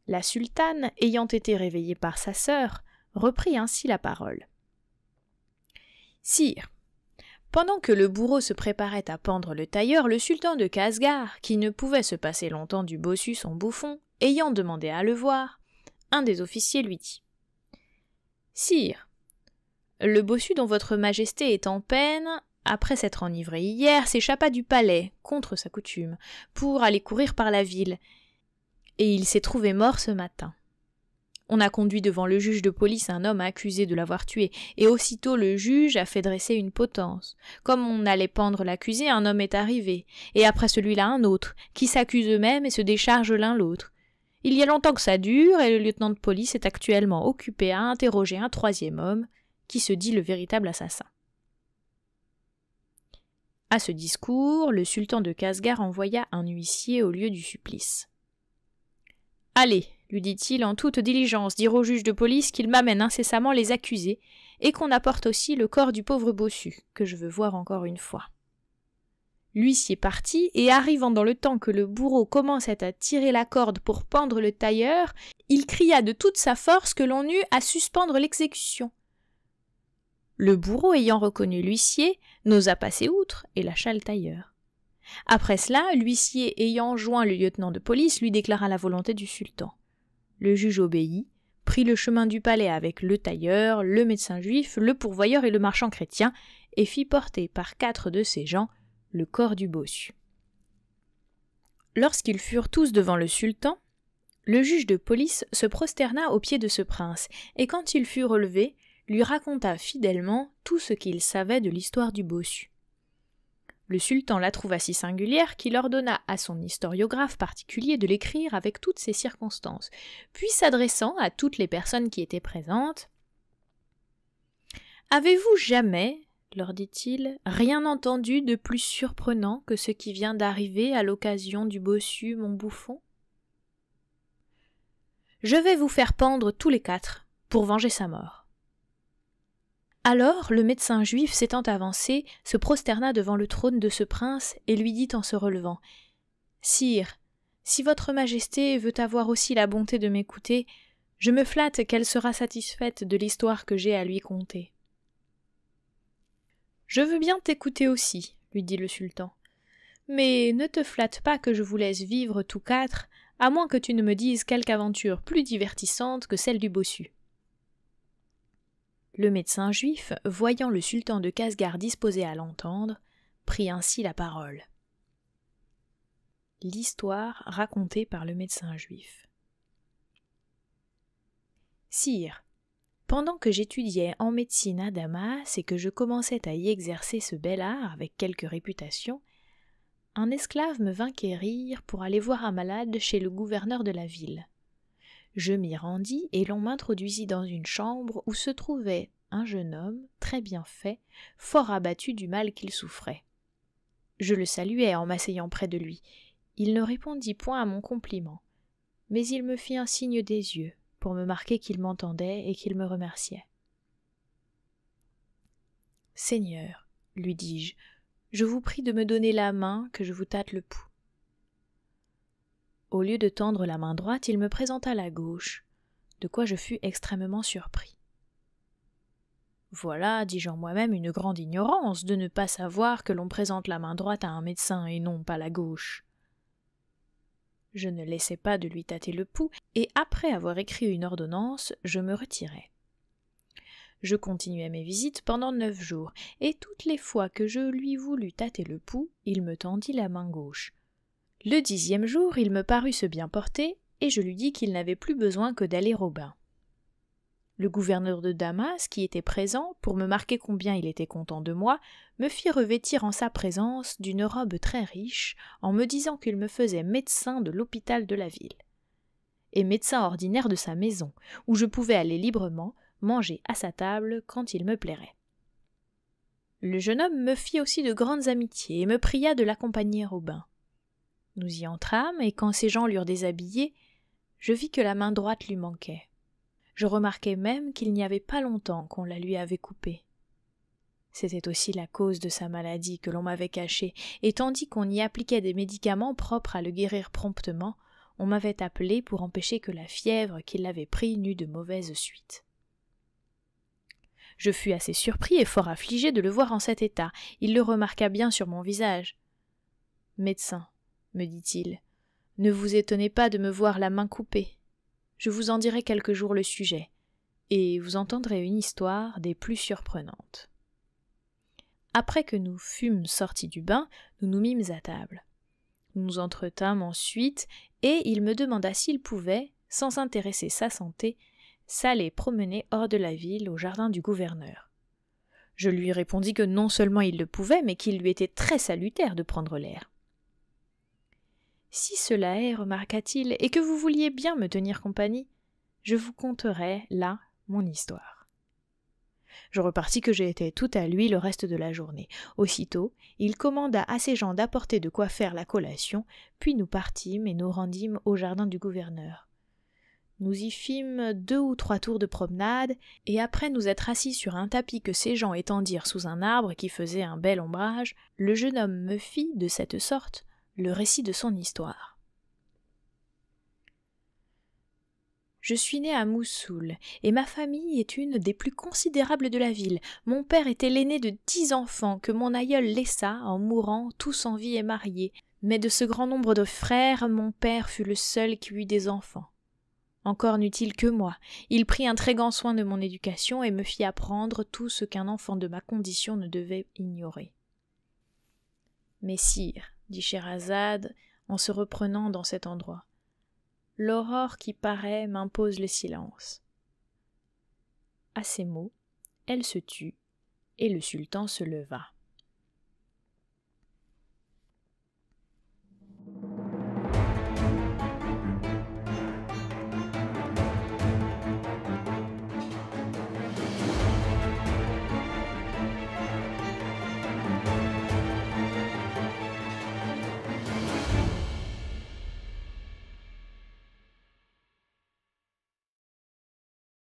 La sultane, ayant été réveillée par sa sœur, reprit ainsi la parole. « Sire, pendant que le bourreau se préparait à pendre le tailleur, le sultan de Casgar, qui ne pouvait se passer longtemps du bossu son bouffon, ayant demandé à le voir, un des officiers lui dit « Sire, le bossu dont votre majesté est en peine, après s'être enivré hier, s'échappa du palais, contre sa coutume, pour aller courir par la ville, et il s'est trouvé mort ce matin. On a conduit devant le juge de police un homme accusé de l'avoir tué, et aussitôt le juge a fait dresser une potence. Comme on allait pendre l'accusé, un homme est arrivé, et après celui-là un autre, qui s'accusent eux-mêmes et se déchargent l'un l'autre. Il y a longtemps que ça dure, et le lieutenant de police est actuellement occupé à interroger un troisième homme, qui se dit le véritable assassin. » À ce discours, le sultan de Casgar envoya un huissier au lieu du supplice. « Allez, lui dit-il en toute diligence, dire au juge de police qu'il m'amène incessamment les accusés, et qu'on apporte aussi le corps du pauvre bossu, que je veux voir encore une fois. » L'huissier partit, et arrivant dans le temps que le bourreau commençait à tirer la corde pour pendre le tailleur, il cria de toute sa force que l'on eût à suspendre l'exécution. Le bourreau, ayant reconnu l'huissier, n'osa passer outre et lâcha le tailleur. Après cela, l'huissier ayant joint le lieutenant de police, lui déclara la volonté du sultan. Le juge obéit, prit le chemin du palais avec le tailleur, le médecin juif, le pourvoyeur et le marchand chrétien, et fit porter par 4 de ses gens le corps du bossu. Lorsqu'ils furent tous devant le sultan, le juge de police se prosterna aux pieds de ce prince, et quand il fut relevé, lui raconta fidèlement tout ce qu'il savait de l'histoire du bossu. Le sultan la trouva si singulière qu'il ordonna à son historiographe particulier de l'écrire avec toutes ses circonstances, puis s'adressant à toutes les personnes qui étaient présentes, « Avez-vous jamais, leur dit-il, rien entendu de plus surprenant que ce qui vient d'arriver à l'occasion du bossu, mon bouffon? Je vais vous faire pendre tous les 4 pour venger sa mort. » Alors le médecin juif s'étant avancé, se prosterna devant le trône de ce prince et lui dit en se relevant « Sire, si votre majesté veut avoir aussi la bonté de m'écouter, je me flatte qu'elle sera satisfaite de l'histoire que j'ai à lui conter. »« Je veux bien t'écouter aussi, lui dit le sultan, mais ne te flatte pas que je vous laisse vivre tous 4, à moins que tu ne me dises quelque aventure plus divertissante que celle du bossu. » Le médecin juif, voyant le sultan de Casgar disposé à l'entendre, prit ainsi la parole. L'histoire racontée par le médecin juif. Sire, pendant que j'étudiais en médecine à Damas et que je commençais à y exercer ce bel art avec quelque réputation, un esclave me vint quérir pour aller voir un malade chez le gouverneur de la ville. Je m'y rendis et l'on m'introduisit dans une chambre où se trouvait un jeune homme, très bien fait, fort abattu du mal qu'il souffrait. Je le saluai en m'asseyant près de lui. Il ne répondit point à mon compliment, mais il me fit un signe des yeux pour me marquer qu'il m'entendait et qu'il me remerciait. « Seigneur, lui dis-je, je vous prie de me donner la main que je vous tâte le pouls. » Au lieu de tendre la main droite, il me présenta la gauche, de quoi je fus extrêmement surpris. « Voilà, dis-je en moi-même, une grande ignorance de ne pas savoir que l'on présente la main droite à un médecin et non pas la gauche. » Je ne laissai pas de lui tâter le pouls, et après avoir écrit une ordonnance, je me retirai. Je continuai mes visites pendant 9 jours, et toutes les fois que je lui voulus tâter le pouls, il me tendit la main gauche. Le 10e jour, il me parut se bien porter, et je lui dis qu'il n'avait plus besoin que d'aller au bain. Le gouverneur de Damas, qui était présent, pour me marquer combien il était content de moi, me fit revêtir en sa présence d'une robe très riche, en me disant qu'il me faisait médecin de l'hôpital de la ville, et médecin ordinaire de sa maison, où je pouvais aller librement, manger à sa table quand il me plairait. Le jeune homme me fit aussi de grandes amitiés et me pria de l'accompagner au bain. Nous y entrâmes, et quand ces gens l'eurent déshabillé, je vis que la main droite lui manquait. Je remarquai même qu'il n'y avait pas longtemps qu'on la lui avait coupée. C'était aussi la cause de sa maladie que l'on m'avait cachée, et tandis qu'on y appliquait des médicaments propres à le guérir promptement, on m'avait appelé pour empêcher que la fièvre qui l'avait pris n'eût de mauvaises suites. Je fus assez surpris et fort affligé de le voir en cet état. Il le remarqua bien sur mon visage. « Médecin, me dit-il, ne vous étonnez pas de me voir la main coupée. Je vous en dirai quelque jour le sujet, et vous entendrez une histoire des plus surprenantes. » Après que nous fûmes sortis du bain, nous nous mîmes à table. Nous nous entretînmes ensuite, et il me demanda s'il pouvait, sans intéresser sa santé, s'aller promener hors de la ville au jardin du gouverneur. Je lui répondis que non seulement il le pouvait, mais qu'il lui était très salutaire de prendre l'air. « Si cela est, remarqua-t-il, et que vous vouliez bien me tenir compagnie, je vous conterai, là, mon histoire. » Je repartis que j'étais tout à lui le reste de la journée. Aussitôt, il commanda à ses gens d'apporter de quoi faire la collation, puis nous partîmes et nous rendîmes au jardin du gouverneur. Nous y fîmes 2 ou 3 tours de promenade, et après nous être assis sur un tapis que ses gens étendirent sous un arbre qui faisait un bel ombrage, le jeune homme me fit, de cette sorte, le récit de son histoire. Je suis né à Moussoul, et ma famille est une des plus considérables de la ville. Mon père était l'aîné de 10 enfants que mon aïeul laissa, en mourant, tous en vie et mariés. Mais de ce grand nombre de frères, mon père fut le seul qui eut des enfants. Encore n'eut-il que moi. Il prit un très grand soin de mon éducation et me fit apprendre tout ce qu'un enfant de ma condition ne devait ignorer. « Mais sire, dit Scheherazade, en se reprenant dans cet endroit, l'aurore qui paraît m'impose le silence. » À ces mots, elle se tut, et le sultan se leva.